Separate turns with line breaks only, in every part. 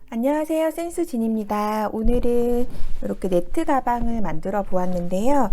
안녕하세요, 센스진입니다. 오늘은 이렇게 네트 가방을 만들어 보았는데요.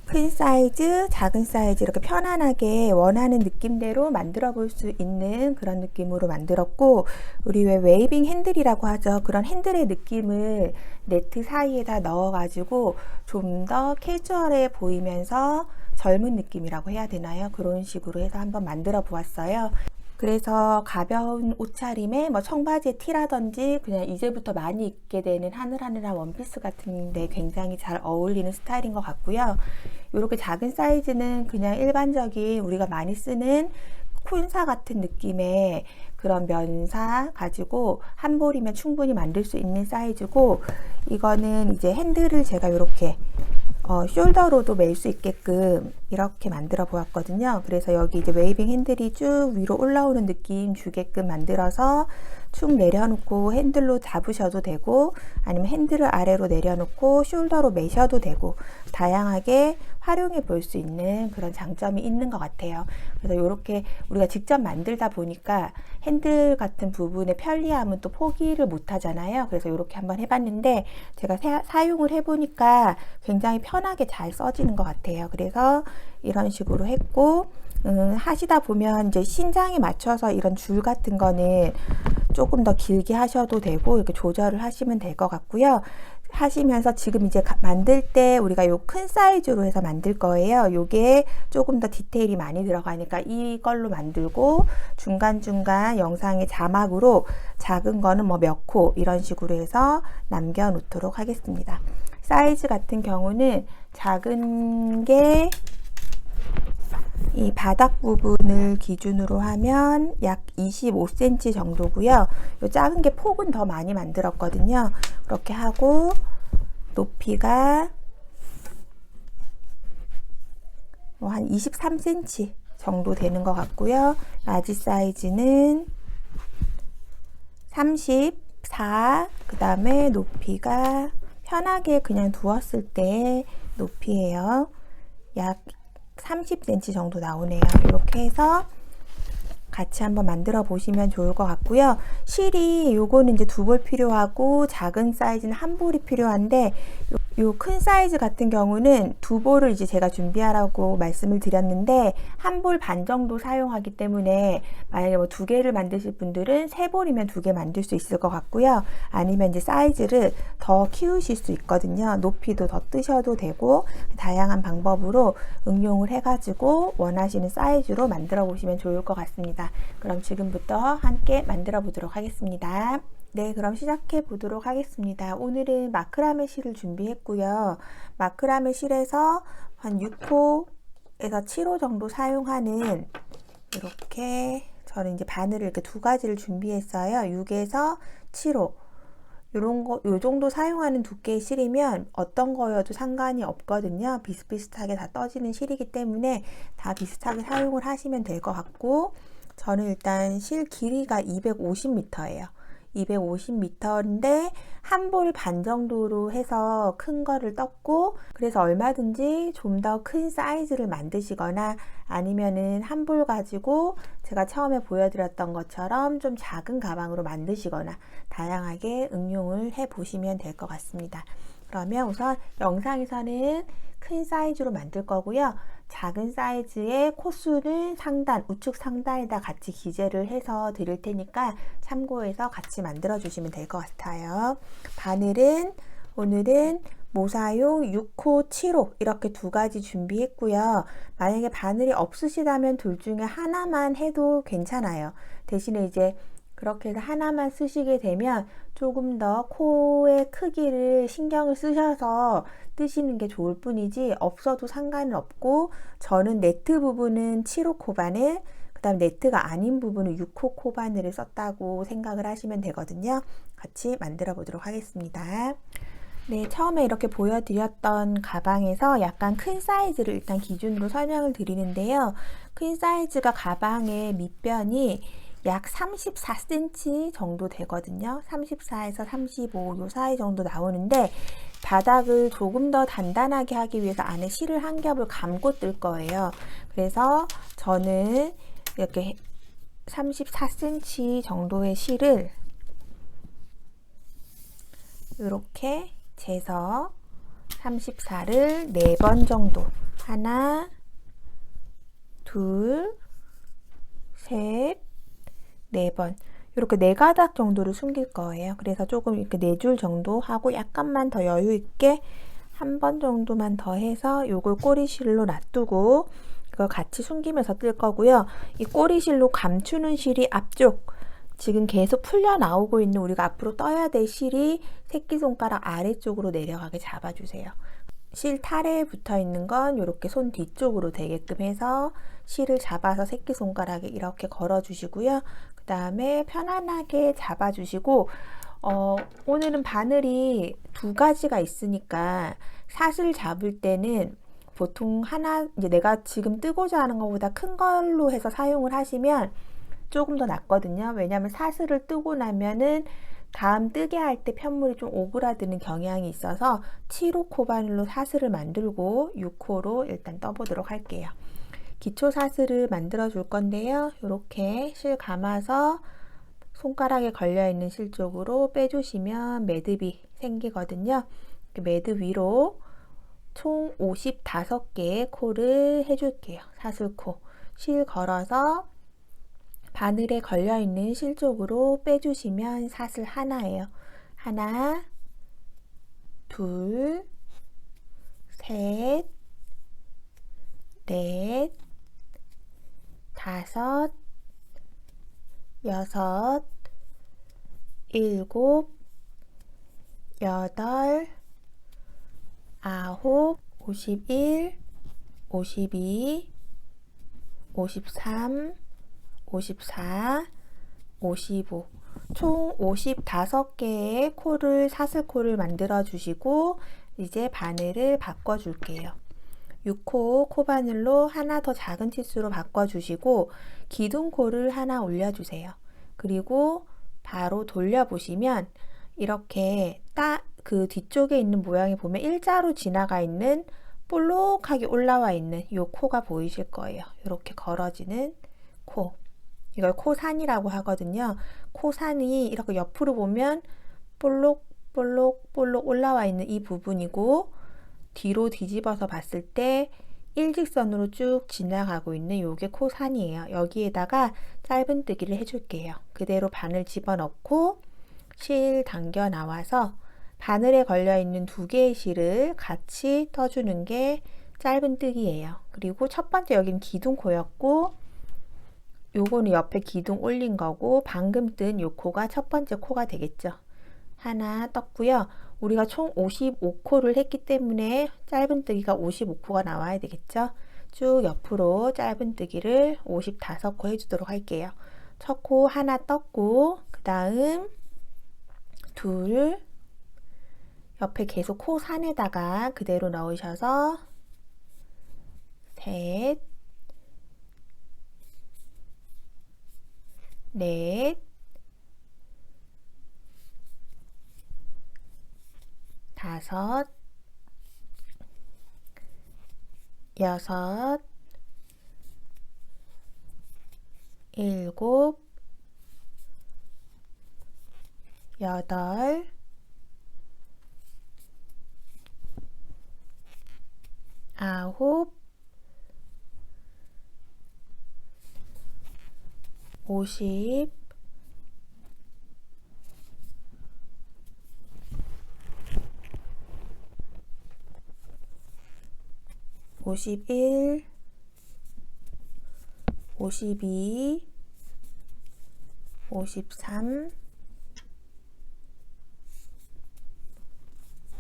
큰 사이즈, 작은 사이즈 이렇게 편안하게 원하는 느낌대로 만들어 볼 수 있는 그런 느낌으로 만들었고, 우리 왜 웨이빙 핸들이라고 하죠. 그런 핸들의 느낌을 네트 사이에다 넣어 가지고 좀 더 캐주얼해 보이면서 젊은 느낌이라고 해야 되나요? 그런 식으로 해서 한번 만들어 보았어요. 그래서 가벼운 옷차림에 뭐 청바지에 티라든지 그냥 이제부터 많이 입게 되는 하늘하늘한 원피스 같은데 굉장히 잘 어울리는 스타일인 것 같고요. 이렇게 작은 사이즈는 그냥 일반적인 우리가 많이 쓰는 콘사 같은 느낌의 그런 면사 가지고 한 벌이면 충분히 만들 수 있는 사이즈고, 이거는 이제 핸들을 제가 이렇게 숄더로도 멜 수 있게끔 이렇게 만들어 보았거든요. 그래서 여기 이제 웨이빙 핸들이 쭉 위로 올라오는 느낌 주게끔 만들어서 축 내려놓고 핸들로 잡으셔도 되고, 아니면 핸들을 아래로 내려놓고 숄더로 매셔도 되고, 다양하게 활용해 볼 수 있는 그런 장점이 있는 것 같아요. 그래서 이렇게 우리가 직접 만들다 보니까 핸들 같은 부분의 편리함은 또 포기를 못 하잖아요. 그래서 이렇게 한번 해봤는데 제가 사용을 해보니까 굉장히 편하게 잘 써지는 것 같아요. 그래서 이런 식으로 했고, 하시다 보면 이제 신장에 맞춰서 이런 줄 같은 거는 조금 더 길게 하셔도 되고 이렇게 조절을 하시면 될 것 같고요. 하시면서 지금 이제 만들 때 우리가 요 큰 사이즈로 해서 만들 거예요. 요게 조금 더 디테일이 많이 들어가니까 이걸로 만들고, 중간중간 영상의 자막으로 작은 거는 뭐 몇 코 이런 식으로 해서 남겨 놓도록 하겠습니다. 사이즈 같은 경우는 작은 게 이 바닥 부분을 기준으로 하면 약 25cm 정도고요. 이 작은 게 폭은 더 많이 만들었거든요. 그렇게 하고 높이가 뭐 한 23cm 정도 되는 것 같고요. 라지 사이즈는 34, 그 다음에 높이가 편하게 그냥 두었을 때 높이에요. 약 30cm 정도 나오네요. 이렇게 해서 같이 한번 만들어 보시면 좋을 것 같고요. 실이 요거는 이제 2벌 필요하고 작은 사이즈는 1벌이 필요한데, 요 큰 사이즈 같은 경우는 2벌을 이제 제가 준비하라고 말씀을 드렸는데 1벌 반 정도 사용하기 때문에 만약에 뭐 2개를 만드실 분들은 3벌이면 2개 만들 수 있을 것 같고요. 아니면 이제 사이즈를 더 키우실 수 있거든요. 높이도 더 뜨셔도 되고, 다양한 방법으로 응용을 해가지고 원하시는 사이즈로 만들어 보시면 좋을 것 같습니다. 그럼 지금부터 함께 만들어 보도록 하겠습니다. 네, 그럼 시작해 보도록 하겠습니다. 오늘은 마크라메 실을 준비했고요. 마크라메 실에서 한 6호에서 7호 정도 사용하는, 이렇게 저는 이제 바늘을 이렇게 2가지를 준비했어요. 6에서 7호. 요 정도 사용하는 두께의 실이면 어떤 거여도 상관이 없거든요. 비슷비슷하게 다 떠지는 실이기 때문에 다 비슷하게 사용을 하시면 될 것 같고, 저는 일단 실 길이가 250m예요. 250m인데 1벌 반 정도로 해서 큰 거를 떴고, 그래서 얼마든지 좀 더 큰 사이즈를 만드시거나 아니면은 1벌 가지고 제가 처음에 보여드렸던 것처럼 좀 작은 가방으로 만드시거나 다양하게 응용을 해 보시면 될 것 같습니다. 그러면 우선 영상에서는 큰 사이즈로 만들 거고요. 작은 사이즈의 코수는 상단, 우측 상단에다 같이 기재를 해서 드릴 테니까 참고해서 같이 만들어 주시면 될 것 같아요. 바늘은 오늘은 모사용 6호, 7호 이렇게 2가지 준비했고요. 만약에 바늘이 없으시다면 둘 중에 하나만 해도 괜찮아요. 대신에 이제 그렇게 해서 하나만 쓰시게 되면 조금 더 코의 크기를 신경을 쓰셔서 뜨시는 게 좋을 뿐이지 없어도 상관은 없고, 저는 네트 부분은 7호 코바늘, 그 다음 네트가 아닌 부분은 6호 코바늘을 썼다고 생각을 하시면 되거든요. 같이 만들어 보도록 하겠습니다. 네, 처음에 이렇게 보여드렸던 가방에서 약간 큰 사이즈를 일단 기준으로 설명을 드리는데요. 큰 사이즈가 가방의 밑변이 약 34cm 정도 되거든요. 34에서 35 요 사이 정도 나오는데, 바닥을 조금 더 단단하게 하기 위해서 안에 실을 한 겹을 감고 뜰 거예요. 그래서 저는 이렇게 34cm 정도의 실을 이렇게 재서 34를 4번 정도, 하나, 둘, 셋, 4번, 이렇게 4가닥 정도를 숨길 거예요. 그래서 조금 이렇게 4줄 정도 하고 약간만 더 여유 있게 한 번 정도만 더 해서 요걸 꼬리실로 놔두고 그걸 같이 숨기면서 뜰 거고요. 이 꼬리실로 감추는 실이 앞쪽, 지금 계속 풀려 나오고 있는 우리가 앞으로 떠야 될 실이 새끼손가락 아래쪽으로 내려가게 잡아주세요. 실 탈에 붙어 있는 건 이렇게 손 뒤쪽으로 되게끔 해서 실을 잡아서 새끼손가락에 이렇게 걸어 주시고요. 그 다음에 편안하게 잡아 주시고, 오늘은 바늘이 2가지가 있으니까 사슬 잡을 때는 보통 하나, 이제 내가 지금 뜨고자 하는 것보다 큰 걸로 해서 사용을 하시면 조금 더 낫거든요. 왜냐하면 사슬을 뜨고 나면은 다음 뜨게 할 때 편물이 좀 오그라드는 경향이 있어서 7호 코바늘로 사슬을 만들고 6호로 일단 떠보도록 할게요. 기초 사슬을 만들어 줄 건데요. 이렇게 실 감아서 손가락에 걸려 있는 실 쪽으로 빼주시면 매듭이 생기거든요. 매듭 위로 총 55개의 코를 해줄게요. 사슬코. 실 걸어서 바늘에 걸려 있는 실 쪽으로 빼주시면 사슬 하나예요. 하나, 둘, 셋, 넷, 다섯, 여섯, 일곱, 여덟, 아홉, 51, 52, 53, 54, 55, 총 55개의 코를, 사슬코를 만들어 주시고 이제 바늘을 바꿔 줄게요. 6호 코바늘로 하나 더 작은 치수로 바꿔 주시고 기둥코를 하나 올려 주세요. 그리고 바로 돌려 보시면 이렇게 딱 그 뒤쪽에 있는 모양이 보면 일자로 지나가 있는 볼록하게 올라와 있는 이 코가 보이실 거예요. 이렇게 걸어지는 코. 이걸 코산이라고 하거든요. 코산이 이렇게 옆으로 보면 볼록 올라와 있는 이 부분이고, 뒤로 뒤집어서 봤을 때 일직선으로 쭉 지나가고 있는 요게 코산이에요. 여기에다가 짧은뜨기를 해줄게요. 그대로 바늘 집어넣고 실 당겨 나와서 바늘에 걸려있는 2개의 실을 같이 떠주는 게 짧은뜨기예요. 그리고 첫 번째 여기는 기둥코였고, 요거는 옆에 기둥 올린 거고, 방금 뜬 요 코가 첫 번째 코가 되겠죠. 하나 떴고요. 우리가 총 55코를 했기 때문에 짧은뜨기가 55코가 나와야 되겠죠. 쭉 옆으로 짧은뜨기를 55코 해주도록 할게요. 첫 코 하나 떴고, 그 다음 둘, 옆에 계속 코 산에다가 그대로 넣으셔서 셋, 넷, 다섯, 여섯, 일곱, 여덟, 아홉, 50, 51, 52, 53,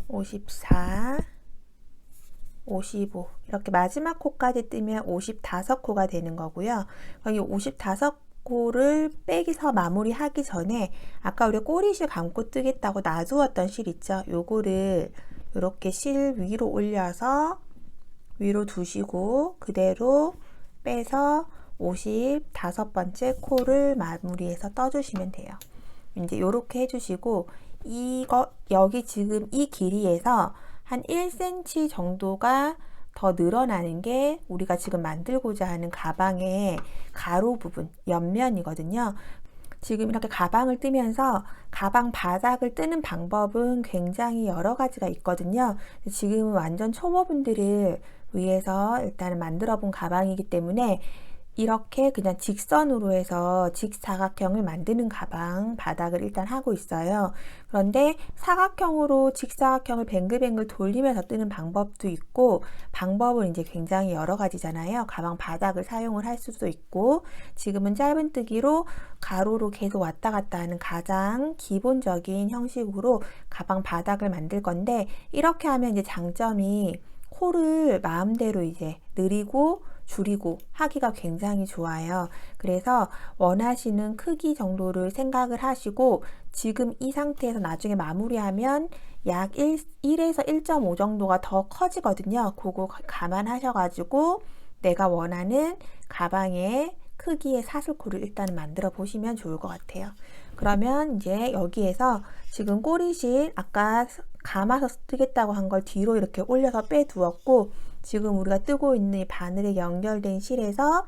54, 55, 이렇게 마지막 코까지 뜨면 55코가 되는 거고요. 이 55코를 빼기서 마무리하기 전에 아까 우리 꼬리실 감고 뜨겠다고 놔두었던 실 있죠? 요거를 이렇게 실 위로 올려서 위로 두시고 그대로 빼서 55번째 코를 마무리해서 떠주시면 돼요. 이제 이렇게 해주시고, 이거 여기 지금 이 길이에서 한 1cm 정도가 더 늘어나는 게 우리가 지금 만들고자 하는 가방의 가로 부분, 옆면이거든요. 지금 이렇게 가방을 뜨면서 가방 바닥을 뜨는 방법은 굉장히 여러 가지가 있거든요. 지금은 완전 초보분들을 위해서 일단은 만들어 본 가방이기 때문에 이렇게 그냥 직선으로 해서 직사각형을 만드는 가방 바닥을 일단 하고 있어요. 그런데 사각형으로 직사각형을 뱅글뱅글 돌리면서 뜨는 방법도 있고, 방법은 이제 굉장히 여러 가지잖아요. 가방 바닥을 사용을 할 수도 있고, 지금은 짧은뜨기로 가로로 계속 왔다 갔다 하는 가장 기본적인 형식으로 가방 바닥을 만들 건데, 이렇게 하면 이제 장점이 코를 마음대로 이제 느리고 줄이고 하기가 굉장히 좋아요. 그래서 원하시는 크기 정도를 생각을 하시고, 지금 이 상태에서 나중에 마무리하면 약 1에서 1.5 정도가 더 커지거든요. 그거 감안하셔가지고 내가 원하는 가방의 크기의 사슬코를 일단 만들어 보시면 좋을 것 같아요. 그러면 이제 여기에서 지금 꼬리실 아까 감아서 뜨겠다고 한 걸 뒤로 이렇게 올려서 빼두었고, 지금 우리가 뜨고 있는 이 바늘에 연결된 실에서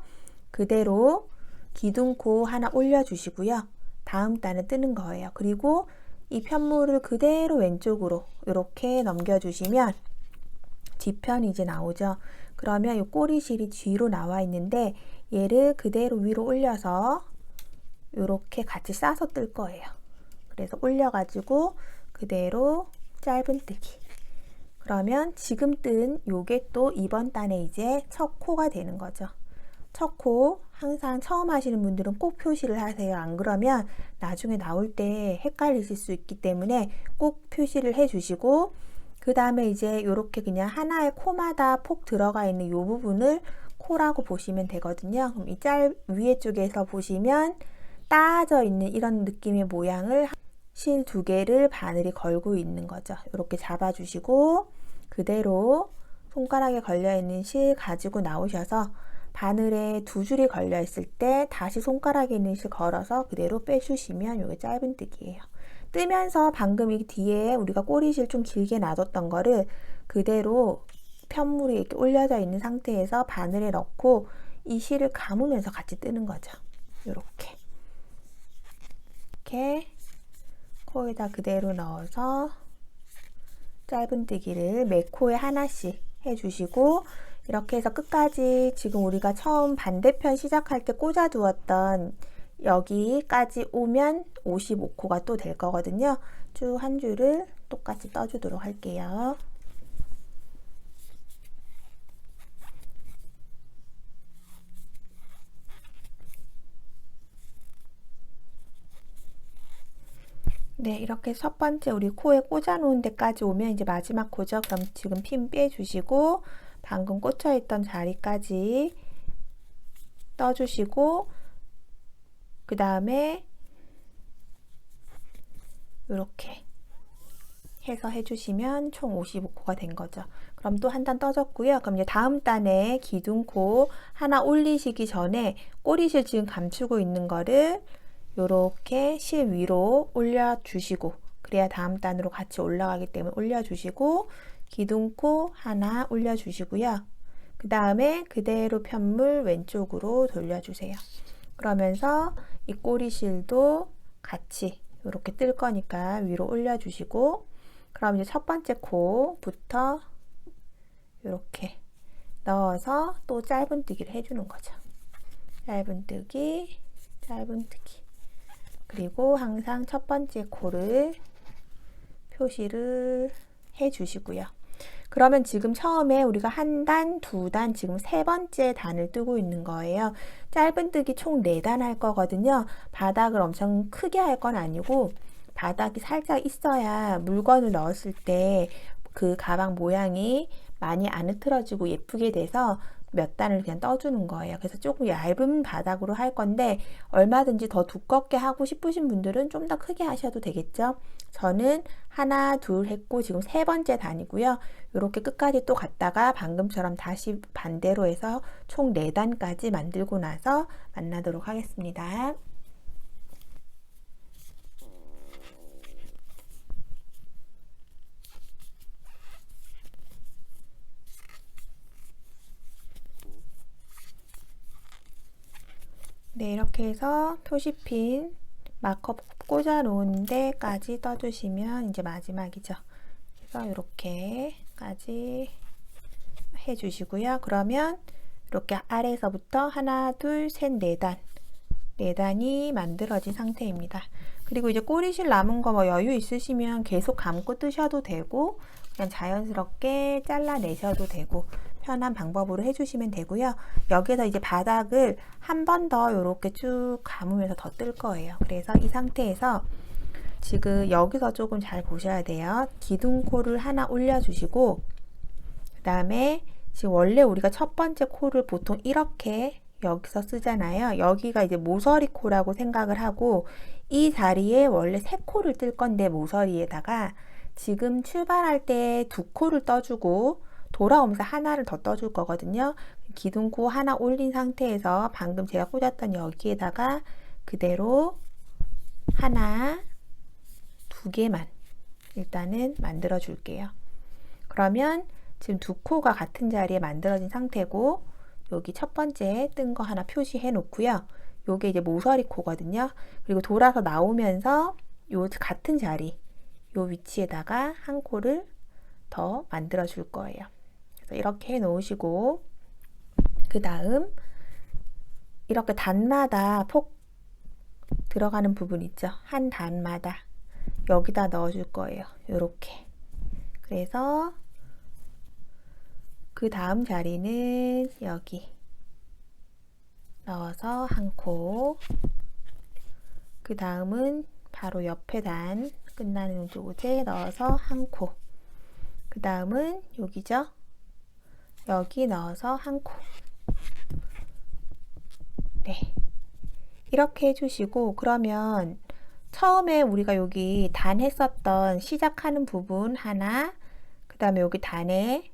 그대로 기둥코 하나 올려주시고요. 다음 단을 뜨는 거예요. 그리고 이 편물을 그대로 왼쪽으로 이렇게 넘겨주시면 뒤편이 이제 나오죠. 그러면 이 꼬리실이 뒤로 나와 있는데 얘를 그대로 위로 올려서 이렇게 같이 싸서 뜰 거예요. 그래서 올려가지고 그대로 짧은뜨기. 그러면 지금 뜬 요게 또 이번 단에 이제 첫 코가 되는 거죠. 첫 코 항상 처음 하시는 분들은 꼭 표시를 하세요. 안 그러면 나중에 나올 때 헷갈리실 수 있기 때문에 꼭 표시를 해 주시고, 그 다음에 이제 이렇게 그냥 하나의 코마다 폭 들어가 있는 요 부분을 코라고 보시면 되거든요. 그럼 이 위에 쪽에서 보시면 따져 있는 이런 느낌의 모양을 실 두 개를 바늘이 걸고 있는 거죠. 이렇게 잡아주시고 그대로 손가락에 걸려있는 실 가지고 나오셔서 바늘에 두 줄이 걸려 있을 때 다시 손가락에 있는 실 걸어서 그대로 빼주시면 이게 짧은뜨기예요. 뜨면서 방금 이 뒤에 우리가 꼬리실 좀 길게 놔뒀던 거를 그대로 편물이 이렇게 올려져 있는 상태에서 바늘에 넣고 이 실을 감으면서 같이 뜨는 거죠. 이렇게 코에다 그대로 넣어서 짧은뜨기를 매 코에 하나씩 해주시고, 이렇게 해서 끝까지 지금 우리가 처음 반대편 시작할 때 꽂아 두었던 여기까지 오면 55코가 또 될 거거든요. 쭉 한 줄을 똑같이 떠주도록 할게요. 네, 이렇게 첫 번째 우리 코에 꽂아 놓은 데까지 오면 이제 마지막 코죠. 그럼 지금 핀 빼주시고 방금 꽂혀 있던 자리까지 떠주시고, 그 다음에 이렇게 해서 해주시면 총 55코가 된 거죠. 그럼 또 한 단 떠졌고요. 그럼 이제 다음 단에 기둥코 하나 올리시기 전에 꼬리실 지금 감추고 있는 거를 요렇게 실 위로 올려주시고, 그래야 다음 단으로 같이 올라가기 때문에 올려주시고, 기둥코 하나 올려주시고요. 그 다음에 그대로 편물 왼쪽으로 돌려주세요. 그러면서 이 꼬리실도 같이 이렇게 뜰 거니까 위로 올려주시고, 그럼 이제 첫 번째 코부터 이렇게 넣어서 또 짧은뜨기를 해주는 거죠. 짧은뜨기, 짧은뜨기. 그리고 항상 첫 번째 코를 표시를 해 주시고요. 그러면 지금 처음에 우리가 한 단, 두 단, 지금 세 번째 단을 뜨고 있는 거예요. 짧은뜨기 총 4단 할 거거든요. 바닥을 엄청 크게 할 건 아니고 바닥이 살짝 있어야 물건을 넣었을 때 그 가방 모양이 많이 안 흐트러지고 예쁘게 돼서 몇 단을 그냥 떠주는 거예요. 그래서 조금 얇은 바닥으로 할 건데 얼마든지 더 두껍게 하고 싶으신 분들은 좀 더 크게 하셔도 되겠죠. 저는 하나, 둘 했고 지금 세 번째 단이고요. 이렇게 끝까지 또 갔다가 방금처럼 다시 반대로 해서 총 4단까지 만들고 나서 만나도록 하겠습니다. 네, 이렇게 해서 표시핀 마커 꽂아 놓은 데까지 떠주시면 이제 마지막이죠. 그래서 이렇게까지 해주시고요. 그러면 이렇게 아래에서부터 하나, 둘, 셋, 네 단이 만들어진 상태입니다. 그리고 이제 꼬리실 남은 거 뭐 여유 있으시면 계속 감고 뜨셔도 되고 그냥 자연스럽게 잘라내셔도 되고 편한 방법으로 해주시면 되고요. 여기서 이제 바닥을 한 번 더 이렇게 쭉 감으면서 더 뜰 거예요. 그래서 이 상태에서 지금 여기서 조금 잘 보셔야 돼요. 기둥코를 하나 올려주시고 그 다음에 지금 원래 우리가 첫 번째 코를 보통 이렇게 여기서 쓰잖아요. 여기가 이제 모서리 코라고 생각을 하고 이 자리에 원래 세 코를 뜰 건데 모서리에다가 지금 출발할 때 두 코를 떠주고 돌아오면서 하나를 더 떠줄 거거든요. 기둥코 하나 올린 상태에서 방금 제가 꽂았던 여기에다가 그대로 하나, 두 개만 일단은 만들어 줄게요. 그러면 지금 두 코가 같은 자리에 만들어진 상태고 여기 첫 번째 뜬 거 하나 표시해 놓고요. 요게 이제 모서리 코거든요. 그리고 돌아서 나오면서 요 같은 자리 요 위치에다가 한 코를 더 만들어 줄 거예요. 그래서 이렇게 해 놓으시고 그 다음 이렇게 단마다 폭 들어가는 부분 있죠. 한 단마다 여기다 넣어 줄 거예요. 요렇게. 그래서 그 다음 자리는 여기 넣어서 한 코, 그 다음은 바로 옆에 단 끝나는 곳에 넣어서 한 코, 그 다음은 여기죠. 여기 넣어서 한 코. 네, 이렇게 해주시고 그러면 처음에 우리가 여기 단 했었던 시작하는 부분 하나, 그 다음에 여기 단에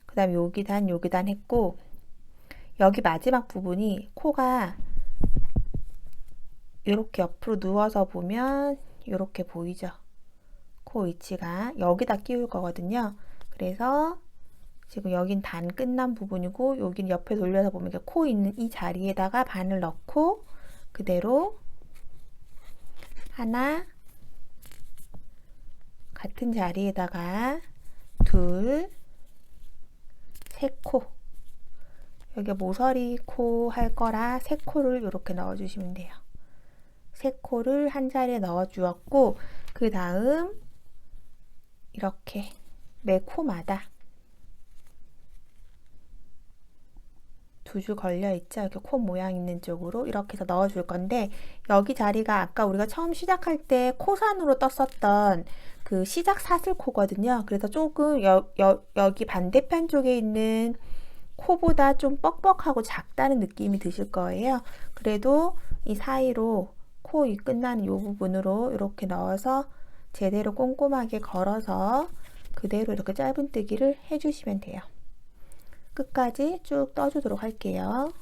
그 다음에 여기 단 했고 여기 마지막 부분이 코가 이렇게 옆으로 누워서 보면 이렇게 보이죠. 코 위치가 여기다 끼울 거거든요. 그래서 지금 여긴 단 끝난 부분이고 여긴 옆에 돌려서 보면 코 있는 이 자리에다가 반을 넣고 그대로 하나 같은 자리에다가 둘, 세 코 여기 모서리 코 할 거라 세 코를 이렇게 넣어 주시면 돼요. 세 코를 한 자리에 넣어 주었고 그 다음 이렇게 매 코마다 두 줄 걸려 있죠. 이렇게 코 모양 있는 쪽으로 이렇게 해서 넣어 줄 건데 여기 자리가 아까 우리가 처음 시작할 때 코산으로 떴었던 그 시작 사슬코거든요. 그래서 조금 여기 반대편 쪽에 있는 코보다 좀 뻑뻑하고 작다는 느낌이 드실 거예요. 그래도 이 사이로 코 끝나는 이 부분으로 이렇게 넣어서 제대로 꼼꼼하게 걸어서 그대로 이렇게 짧은뜨기를 해주시면 돼요. 끝까지 쭉 떠주도록 할게요.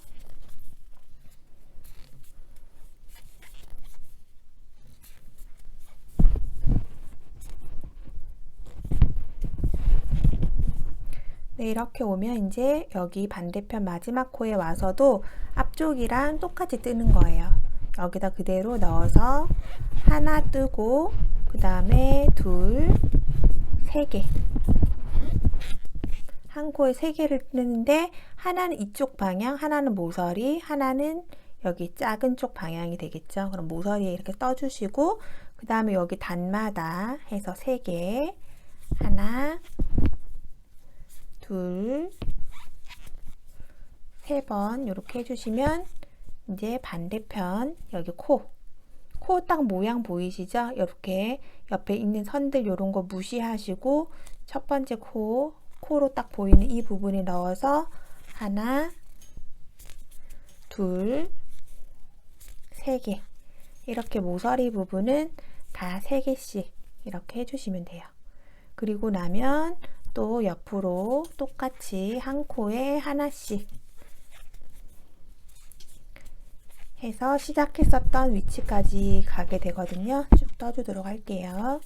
네, 이렇게 오면 이제 여기 반대편 마지막 코에 와서도 앞쪽이랑 똑같이 뜨는 거예요. 여기다 그대로 넣어서 하나 뜨고 그 다음에 둘, 세 개. 한 코에 세 개를 뜨는데 하나는 이쪽 방향, 하나는 모서리, 하나는 여기 작은 쪽 방향이 되겠죠. 그럼 모서리에 이렇게 떠주시고 그 다음에 여기 단마다 해서 세 개, 하나, 둘, 세 번 이렇게 해주시면 이제 반대편 여기 코 딱 모양 보이시죠? 이렇게 옆에 있는 선들 이런 거 무시하시고 첫 번째 코로 딱 보이는 이 부분에 넣어서 하나, 둘, 세 개 이렇게 모서리 부분은 다 세 개씩 이렇게 해주시면 돼요. 그리고 나면 또 옆으로 똑같이 한 코에 하나씩 해서 시작했었던 위치까지 가게 되거든요. 쭉 떠주도록 할게요.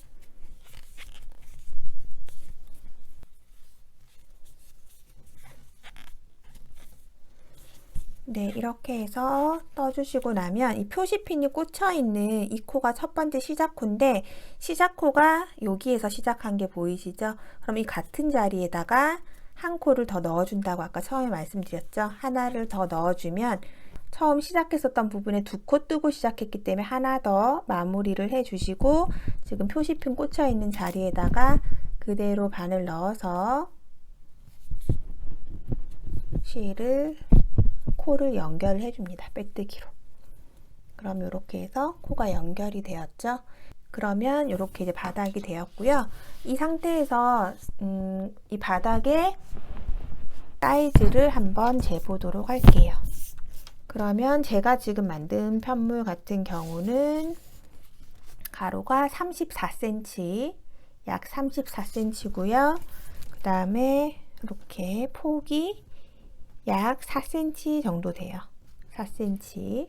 네, 이렇게 해서 떠주시고 나면 이 표시핀이 꽂혀 있는 이 코가 첫 번째 시작코인데, 시작코가 여기에서 시작한 게 보이시죠? 그럼 이 같은 자리에다가 한 코를 더 넣어준다고 아까 처음에 말씀드렸죠? 하나를 더 넣어주면 처음 시작했었던 부분에 두 코 뜨고 시작했기 때문에 하나 더 마무리를 해주시고, 지금 표시핀 꽂혀 있는 자리에다가 그대로 바늘 넣어서 실을 코를 연결을 해줍니다. 빼뜨기로. 그럼 이렇게 해서 코가 연결이 되었죠. 그러면 이렇게 이제 바닥이 되었고요. 이 상태에서 이 바닥에 사이즈를 한번 재보도록 할게요. 그러면 제가 지금 만든 편물 같은 경우는 가로가 34cm, 약 34cm고요. 그 다음에 이렇게 폭이 약 4cm 정도 돼요. 4cm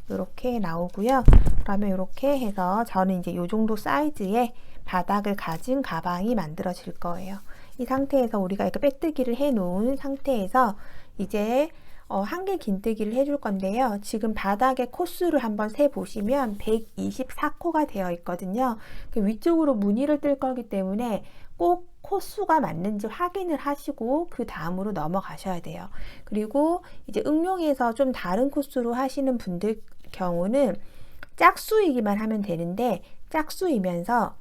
이렇게 나오고요. 그러면 이렇게 해서 저는 이제 이 정도 사이즈의 바닥을 가진 가방이 만들어질 거예요. 이 상태에서 우리가 이렇게 빼뜨기를 해 놓은 상태에서 이제 한길 긴뜨기를 해줄 건데요. 지금 바닥의 코수를 한번 세 보시면 124코가 되어 있거든요. 위쪽으로 무늬를 뜰 거기 때문에 꼭 코수가 맞는지 확인을 하시고 그 다음으로 넘어가셔야 돼요. 그리고 이제 응용해서 좀 다른 코수로 하시는 분들 경우는 짝수이기만 하면 되는데, 짝수이면서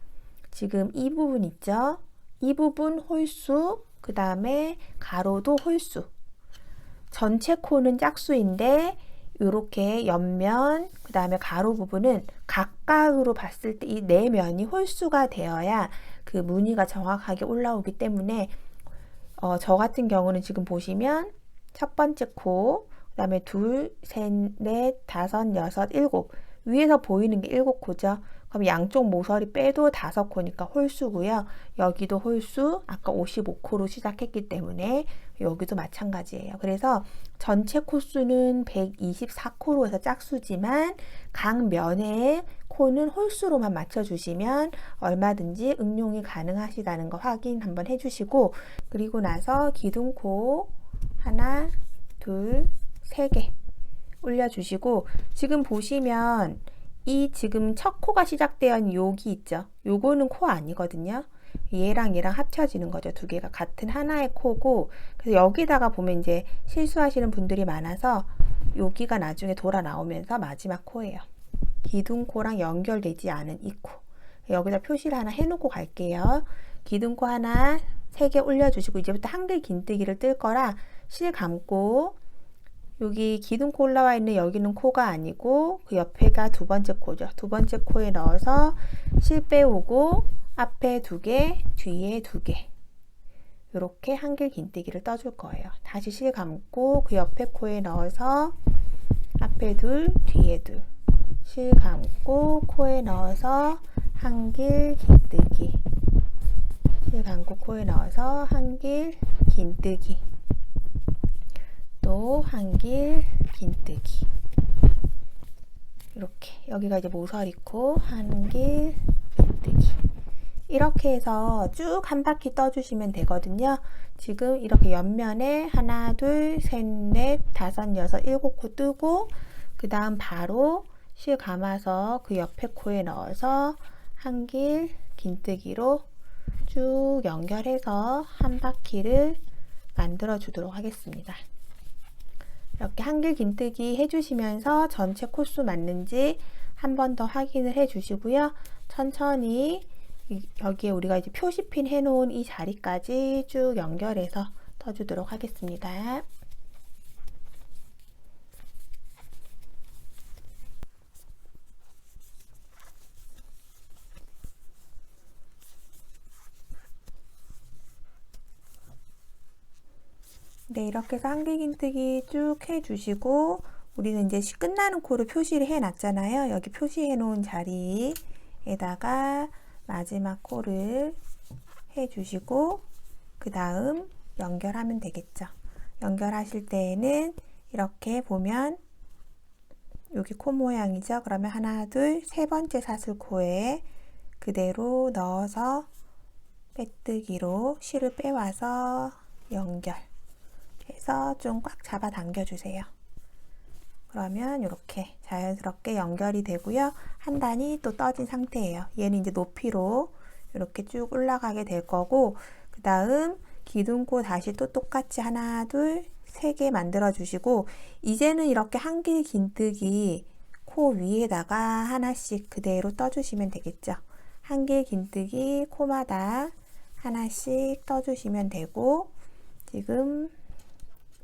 지금 이 부분 있죠? 이 부분 홀수, 그 다음에 가로도 홀수. 전체 코는 짝수인데 이렇게 옆면, 그 다음에 가로 부분은 각각으로 봤을 때 이 네 면이 홀수가 되어야 그 무늬가 정확하게 올라오기 때문에 저 같은 경우는 지금 보시면 첫 번째 코, 그 다음에 둘, 셋, 넷, 다섯, 여섯, 일곱, 위에서 보이는 게 7코죠. 그럼 양쪽 모서리 빼도 5코니까 홀수고요. 여기도 홀수, 아까 55코로 시작했기 때문에 여기도 마찬가지예요. 그래서 전체 코수는 124코로 해서 짝수지만 각 면의 코는 홀수로만 맞춰주시면 얼마든지 응용이 가능하시다는 거 확인 한번 해주시고, 그리고 나서 기둥코 하나, 둘, 세 개 올려주시고, 지금 보시면 이 지금 첫 코가 시작되어 있는 여기 있죠. 요거는 코 아니거든요. 얘랑 얘랑 합쳐지는 거죠. 두 개가 같은 하나의 코고, 그래서 여기다가 보면 이제 실수하시는 분들이 많아서 여기가 나중에 돌아 나오면서 마지막 코예요. 기둥코랑 연결되지 않은 이 코. 여기다 표시를 하나 해놓고 갈게요. 기둥코 하나 3개 올려주시고, 이제부터 한길 긴뜨기를 뜰 거라 실 감고, 여기 기둥코 올라와 있는 여기는 코가 아니고 그 옆에가 두 번째 코죠. 두 번째 코에 넣어서 실 빼오고 앞에 2개, 뒤에 2개, 이렇게 한길 긴뜨기를 떠줄 거예요. 다시 실 감고 그 옆에 코에 넣어서 앞에 2, 뒤에 2, 실 감고 코에 넣어서 한길 긴뜨기, 실 감고 코에 넣어서 한길 긴뜨기, 또 한길 긴뜨기. 이렇게 여기가 이제 모서리코, 한길 긴뜨기. 이렇게 해서 쭉 한 바퀴 떠주시면 되거든요. 지금 이렇게 옆면에 하나, 둘, 셋, 넷, 다섯, 여섯, 7코 뜨고, 그 다음 바로 실 감아서 그 옆에 코에 넣어서 한길 긴뜨기로 쭉 연결해서 한 바퀴를 만들어 주도록 하겠습니다. 이렇게 한길 긴뜨기 해주시면서 전체 코수 맞는지 한 번 더 확인을 해 주시고요. 천천히 여기에 우리가 이제 표시핀 해놓은 이 자리까지 쭉 연결해서 떠주도록 하겠습니다. 네, 이렇게 해서 한길 긴뜨기 쭉 해주시고, 우리는 이제 끝나는 코를 표시를 해놨잖아요. 여기 표시해 놓은 자리에다가 마지막 코를 해주시고, 그 다음 연결하면 되겠죠. 연결하실 때에는 이렇게 보면 여기 코 모양이죠. 그러면 하나, 둘, 세 번째 사슬코에 그대로 넣어서 빼뜨기로 실을 빼와서 연결 해서 좀 꽉 잡아 당겨 주세요. 그러면 이렇게 자연스럽게 연결이 되고요. 한 단이 또 떠진 상태예요. 얘는 이제 높이로 이렇게 쭉 올라가게 될 거고, 그 다음 기둥코 다시 또 똑같이 하나, 둘, 세 개 만들어 주시고, 이제는 이렇게 한길 긴뜨기 코 위에다가 하나씩 그대로 떠주시면 되겠죠. 한길 긴뜨기 코마다 하나씩 떠주시면 되고, 지금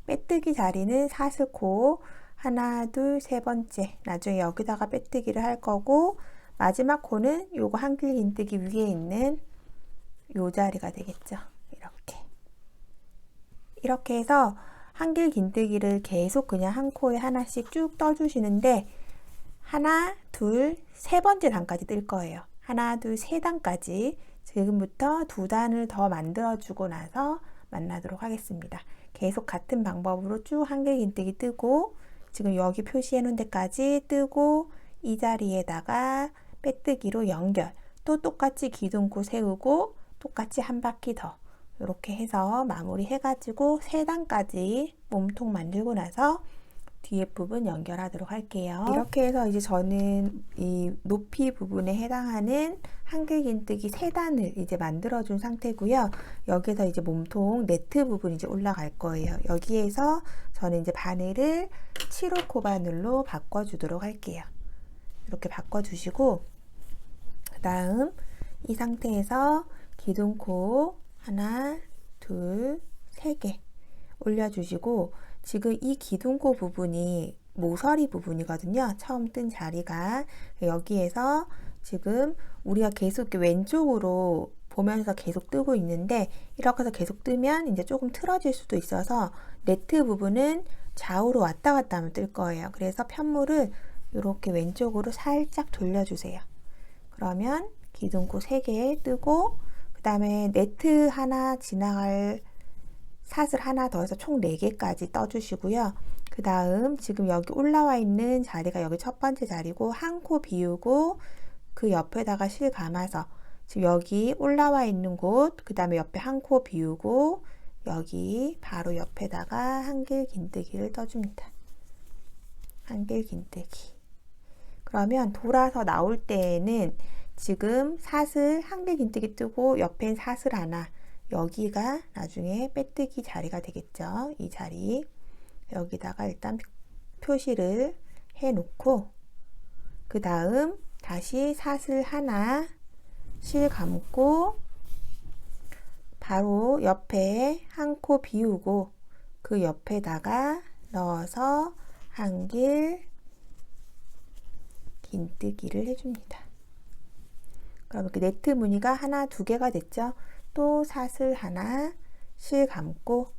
빼뜨기 자리는 사슬코 하나, 둘, 세 번째, 나중에 여기다가 빼뜨기를 할 거고, 마지막 코는 요거 한길 긴뜨기 위에 있는 요 자리가 되겠죠. 이렇게 해서 한길 긴뜨기를 계속 그냥 한 코에 하나씩 쭉 떠주시는데, 하나, 둘, 세 번째 단까지 뜰 거예요. 하나, 둘, 세 단까지. 지금부터 두 단을 더 만들어주고 나서 만나도록 하겠습니다. 계속 같은 방법으로 쭉 한길 긴뜨기 뜨고, 지금 여기 표시해 놓은 데까지 뜨고, 이 자리에다가 빼뜨기로 연결. 또 똑같이 기둥코 세우고, 똑같이 한 바퀴 더. 이렇게 해서 마무리 해가지고 세 단까지 몸통 만들고 나서 뒤에 부분 연결하도록 할게요. 이렇게 해서 이제 저는 이 높이 부분에 해당하는 한길 긴뜨기 세 단을 이제 만들어준 상태고요. 여기서 이제 몸통 네트 부분이 이제 올라갈 거예요. 여기에서 저는 이제 바늘을 7호 코 바늘로 바꿔주도록 할게요. 이렇게 바꿔주시고, 그 다음 이 상태에서 기둥코 하나, 둘, 세 개 올려주시고, 지금 이 기둥코 부분이 모서리 부분이거든요. 처음 뜬 자리가. 여기에서 지금 우리가 계속 이렇게 왼쪽으로 보면서 계속 뜨고 있는데, 이렇게 해서 계속 뜨면 이제 조금 틀어질 수도 있어서 네트 부분은 좌우로 왔다 갔다 하면 뜰 거예요. 그래서 편물을 이렇게 왼쪽으로 살짝 돌려주세요. 그러면 기둥코 3개 뜨고, 그 다음에 네트 하나 지나갈 사슬 하나 더 해서 총 4개까지 떠주시고요. 그 다음 지금 여기 올라와 있는 자리가 여기 첫 번째 자리고, 한 코 비우고 그 옆에다가 실 감아서 지금 여기 올라와 있는 곳, 그 다음에 옆에 한 코 비우고 여기 바로 옆에다가 한길 긴뜨기를 떠줍니다. 한길 긴뜨기. 그러면 돌아서 나올 때에는 지금 사슬 한길 긴뜨기 뜨고 옆엔 사슬 하나, 여기가 나중에 빼뜨기 자리가 되겠죠. 이 자리 여기다가 일단 표시를 해 놓고, 그 다음 다시 사슬 하나 실 감고 바로 옆에 한 코 비우고 그 옆에다가 넣어서 한길 긴뜨기를 해줍니다. 그럼 이렇게 네트 무늬가 하나, 2개가 됐죠. 또 사슬 하나 실 감고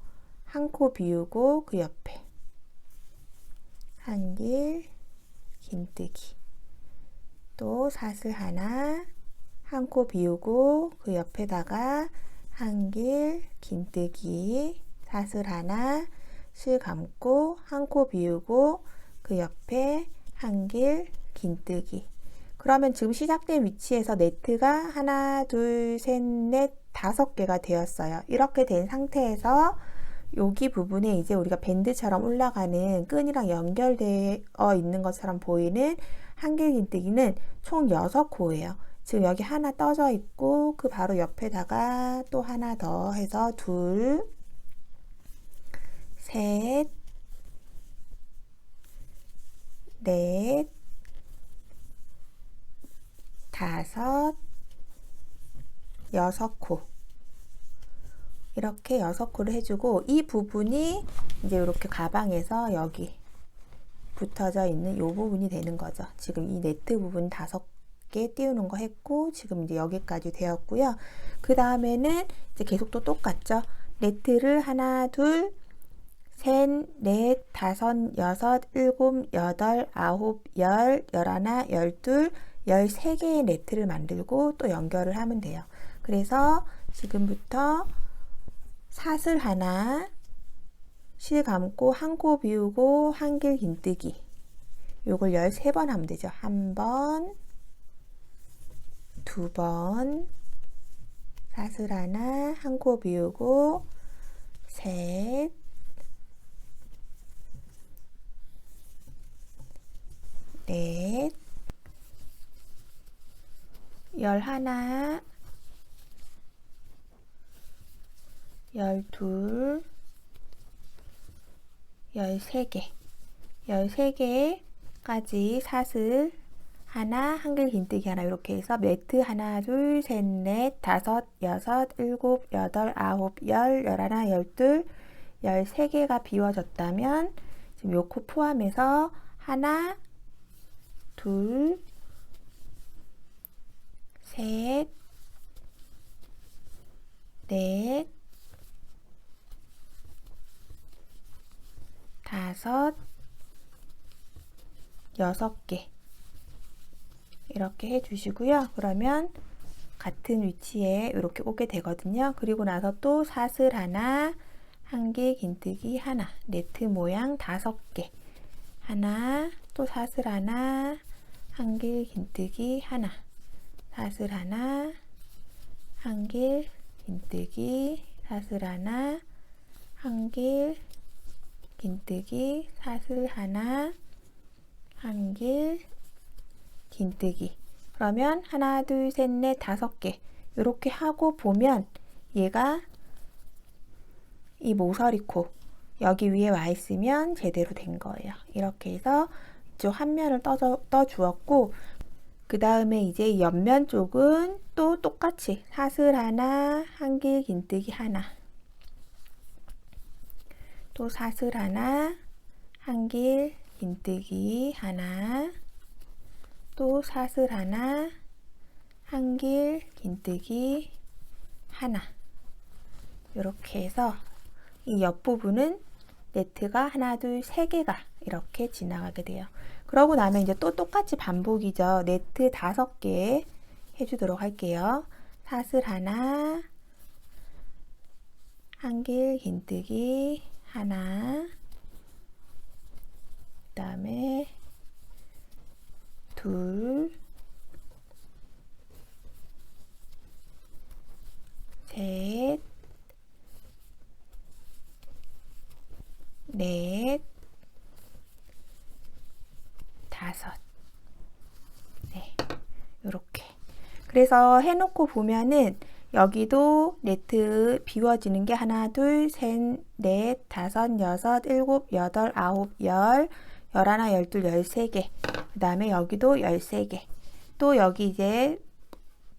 한 코 비우고 그 옆에 한길 긴뜨기, 또 사슬 하나 한 코 비우고 그 옆에다가 한길 긴뜨기, 사슬 하나 실 감고 한 코 비우고 그 옆에 한길 긴뜨기. 그러면 지금 시작된 위치에서 네트가 하나, 둘, 셋, 넷, 5개가 되었어요. 이렇게 된 상태에서 여기 부분에 이제 우리가 밴드처럼 올라가는 끈이랑 연결되어 있는 것처럼 보이는 한길 긴뜨기는 총 6코예요. 지금 여기 하나 떠져 있고 그 바로 옆에다가 또 하나 더 해서 둘, 셋, 넷, 5, 6코. 이렇게 6코를 해주고, 이 부분이 이제 이렇게 가방에서 여기 붙어져 있는 이 부분이 되는 거죠. 지금 이 네트 부분 5개 띄우는 거 했고, 지금 이제 여기까지 되었고요. 그 다음에는 이제 계속 또 똑같죠. 네트를 하나, 둘, 셋, 넷, 5, 6, 7, 8, 9, 10, 11, 12, 13개의 네트를 만들고 또 연결을 하면 돼요. 그래서 지금부터 사슬 하나 실 감고 한 코 비우고 한길 긴뜨기, 요걸 13번 하면 되죠. 1번, 2번, 사슬 하나 한 코 비우고 셋, 넷, 11, 12, 13개, 13개까지 사슬 하나, 한길 긴뜨기 하나 이렇게 해서 매트 하나, 둘, 셋, 넷, 다섯, 여섯, 일곱, 여덟, 아홉, 열, 열하나, 열둘, 13개가 비워졌다면 지금 요 코 포함해서 하나, 둘, 셋, 넷, 다섯, 6개 이렇게 해주시고요. 그러면 같은 위치에 이렇게 오게 되거든요. 그리고 나서 또 사슬 하나, 한길 긴뜨기 하나, 네트 모양 5개 하나, 또 사슬 하나, 한길 긴뜨기 하나, 사슬 하나, 한길 긴뜨기, 사슬 하나, 한길 긴뜨기, 사슬 하나, 한길 긴뜨기. 그러면 하나, 둘, 셋, 넷, 5개 이렇게 하고 보면 얘가 이 모서리 코 여기 위에 와 있으면 제대로 된 거예요. 이렇게 해서 이쪽 한 면을 떠 주었고, 그 다음에 이제 옆면 쪽은 또 똑같이 사슬 하나, 한길 긴뜨기 하나, 또 사슬 하나, 한길 긴뜨기 하나, 또 사슬 하나, 한길 긴뜨기 하나, 이렇게 해서 이 옆부분은 네트가 하나, 둘, 3개가 이렇게 지나가게 돼요. 그러고 나면 이제 또 똑같이 반복이죠. 네트 5개 해주도록 할게요. 사슬 하나, 한길 긴뜨기 하나, 그 다음에 둘, 셋, 넷, 5. 네, 요렇게. 그래서 해놓고 보면은 여기도 네트 비워지는 게 하나, 둘, 셋, 넷, 다섯, 여섯, 일곱, 여덟, 아홉, 열, 열하나, 열둘, 13개. 그 다음에 여기도 13개. 또 여기 이제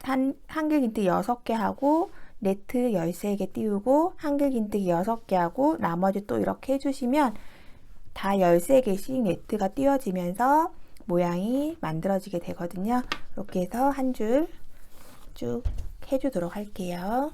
한길 긴뜨기 6개 하고 네트 13개 띄우고 한길 긴뜨기 6개 하고 나머지 또 이렇게 해주시면 다 13개씩 네트가 띄워지면서 모양이 만들어지게 되거든요. 이렇게 해서 한 줄 쭉 해주도록 할게요.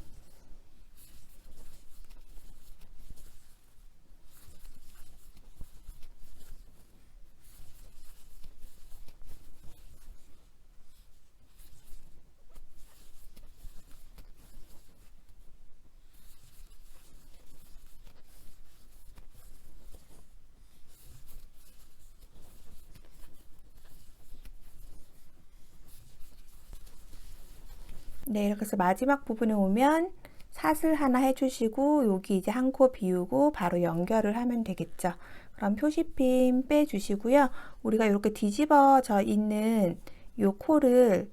네, 이렇게 해서 마지막 부분에 오면 사슬 하나 해주시고 여기 이제 한 코 비우고 바로 연결을 하면 되겠죠. 그럼 표시핀 빼주시고요. 우리가 이렇게 뒤집어져 있는 이 코를,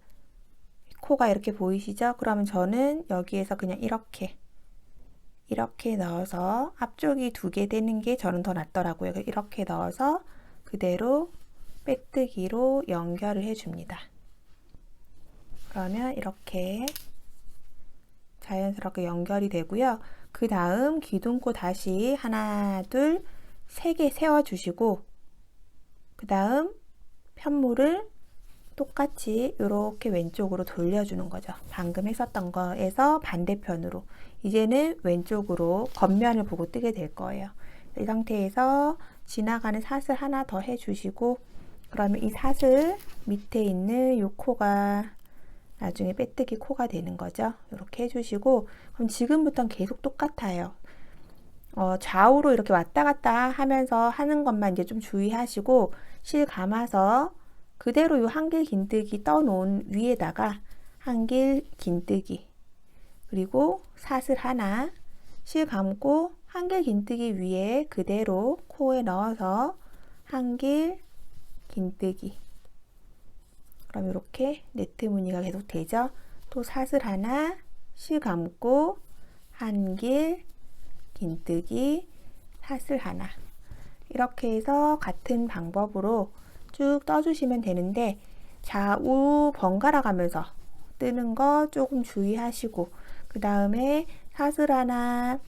코가 이렇게 보이시죠? 그러면 저는 여기에서 그냥 이렇게 넣어서 앞쪽이 2개 되는 게 저는 더 낫더라고요. 이렇게 넣어서 그대로 빼뜨기로 연결을 해줍니다. 그러면 이렇게 자연스럽게 연결이 되고요. 그 다음 기둥코 다시 하나, 둘, 3개 세워주시고 그 다음 편물을 똑같이 이렇게 왼쪽으로 돌려주는 거죠. 방금 했었던 거에서 반대편으로 이제는 왼쪽으로 겉면을 보고 뜨게 될 거예요. 이 상태에서 지나가는 사슬 하나 더 해주시고 그러면 이 사슬 밑에 있는 이 코가 나중에 빼뜨기 코가 되는 거죠. 이렇게 해주시고 그럼 지금부터는 계속 똑같아요. 좌우로 이렇게 왔다 갔다 하면서 하는 것만 이제 좀 주의하시고 실 감아서 그대로 이 한길 긴뜨기 떠놓은 위에다가 한길 긴뜨기 그리고 사슬 하나 실 감고 한길 긴뜨기 위에 그대로 코에 넣어서 한길 긴뜨기 그럼 이렇게 네트 무늬가 계속 되죠. 또 사슬 하나, 실 감고 한길, 긴뜨기, 사슬 하나. 이렇게 해서 같은 방법으로 쭉 떠주시면 되는데, 좌우 번갈아 가면서 뜨는 거 조금 주의하시고, 그 다음에 사슬 하나,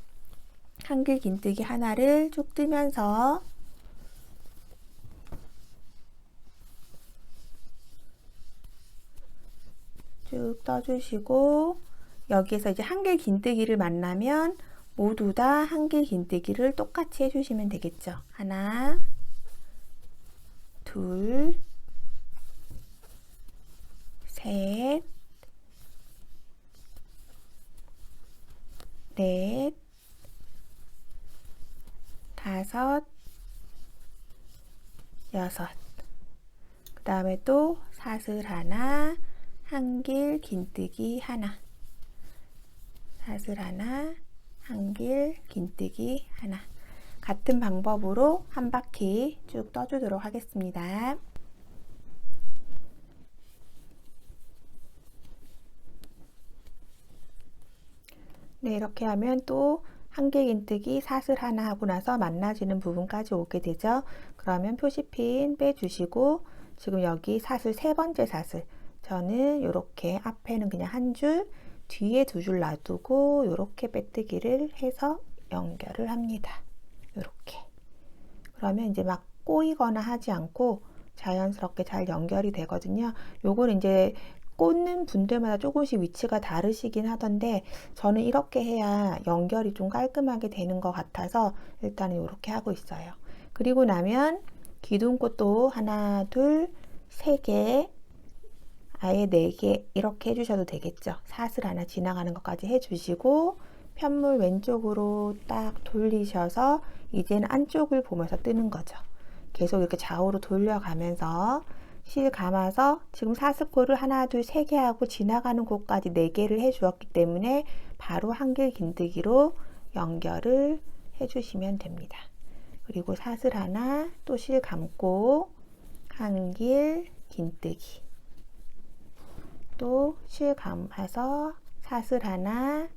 한길 긴뜨기 하나를 쭉 뜨면서 쭉 떠주시고, 여기에서 이제 한길 긴뜨기를 만나면 모두 다 한길 긴뜨기를 똑같이 해주시면 되겠죠. 하나, 둘, 셋, 넷, 다섯, 여섯. 그 다음에 또 사슬 하나, 한길 긴뜨기 하나, 사슬 하나, 한길 긴뜨기 하나. 같은 방법으로 한 바퀴 쭉 떠주도록 하겠습니다. 네, 이렇게 하면 또 한길 긴뜨기 사슬 하나 하고 나서 만나지는 부분까지 오게 되죠. 그러면 표시핀 빼주시고, 지금 여기 사슬 세 번째 사슬, 저는 이렇게 앞에는 그냥 한 줄, 뒤에 두 줄 놔두고 이렇게 빼뜨기를 해서 연결을 합니다. 이렇게. 그러면 이제 막 꼬이거나 하지 않고 자연스럽게 잘 연결이 되거든요. 요걸 이제 꽂는 분들마다 조금씩 위치가 다르시긴 하던데, 저는 이렇게 해야 연결이 좀 깔끔하게 되는 것 같아서 일단은 이렇게 하고 있어요. 그리고 나면 기둥꽃도 하나, 둘, 세 개, 아예 4개 이렇게 해주셔도 되겠죠. 사슬 하나 지나가는 것까지 해주시고, 편물 왼쪽으로 딱 돌리셔서 이제는 안쪽을 보면서 뜨는 거죠. 계속 이렇게 좌우로 돌려가면서 실 감아서 지금 사슬코를 하나, 둘, 세 개 하고 지나가는 곳까지 4개를 해 주었기 때문에 바로 한길 긴뜨기로 연결을 해주시면 됩니다. 그리고 사슬 하나, 또 실 감고 한길 긴뜨기, 또 실 감아서 사슬 하나,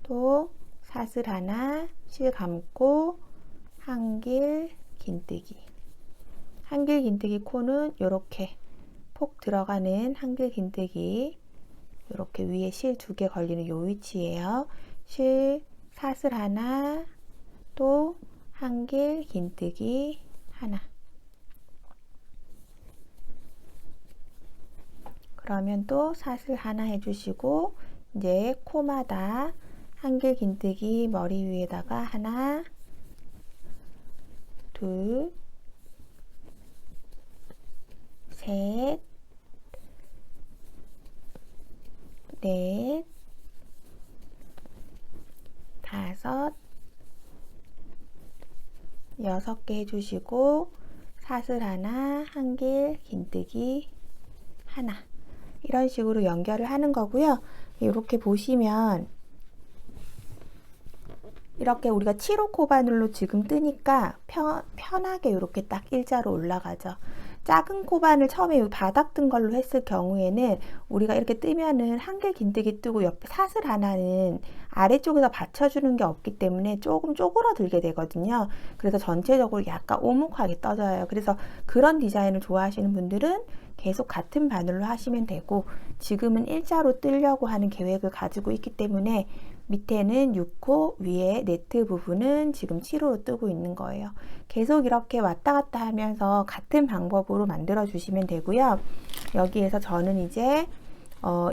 또 사슬 하나, 실 감고 한길 긴뜨기. 한길 긴뜨기 코는 이렇게 폭 들어가는 한길 긴뜨기, 이렇게 위에 실 2개 걸리는 요 위치예요. 실 사슬 하나, 또 한길 긴뜨기 하나. 그러면 또 사슬 하나 해주시고, 이제 코마다 한길 긴뜨기 머리 위에다가 하나, 둘, 셋, 넷, 다섯, 6개 해주시고, 사슬 하나, 한길 긴뜨기 하나. 이런 식으로 연결을 하는 거고요. 이렇게 보시면 이렇게 우리가 7호 코바늘로 지금 뜨니까 편하게 이렇게 딱 일자로 올라가죠. 작은 코바늘 처음에 바닥 뜬 걸로 했을 경우에는 우리가 이렇게 뜨면은 한길 긴뜨기 뜨고 옆에 사슬 하나는 아래쪽에서 받쳐주는 게 없기 때문에 조금 쪼그러들게 되거든요. 그래서 전체적으로 약간 오목하게 떠져요. 그래서 그런 디자인을 좋아하시는 분들은 계속 같은 바늘로 하시면 되고, 지금은 일자로 뜨려고 하는 계획을 가지고 있기 때문에 밑에는 6호, 위에 네트 부분은 지금 7호로 뜨고 있는 거예요. 계속 이렇게 왔다 갔다 하면서 같은 방법으로 만들어 주시면 되고요. 여기에서 저는 이제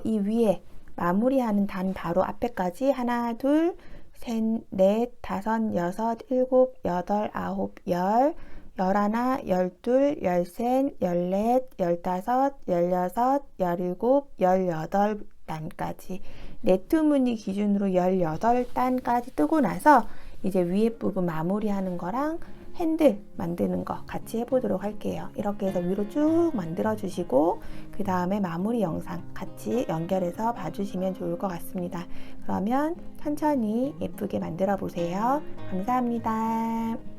이 위에 마무리하는 단 바로 앞에까지 하나, 둘, 셋, 넷, 다섯, 여섯, 일곱, 여덟, 아홉, 열, 열하나, 열둘, 열셋, 열넷, 열다섯, 열여섯, 열일곱, 열여덟 단까지 네트 무늬 기준으로 18단까지 뜨고 나서 이제 위에 부분 마무리하는 거랑 핸들 만드는 거 같이 해보도록 할게요. 이렇게 해서 위로 쭉 만들어 주시고 그 다음에 마무리 영상 같이 연결해서 봐주시면 좋을 것 같습니다. 그러면 천천히 예쁘게 만들어 보세요. 감사합니다.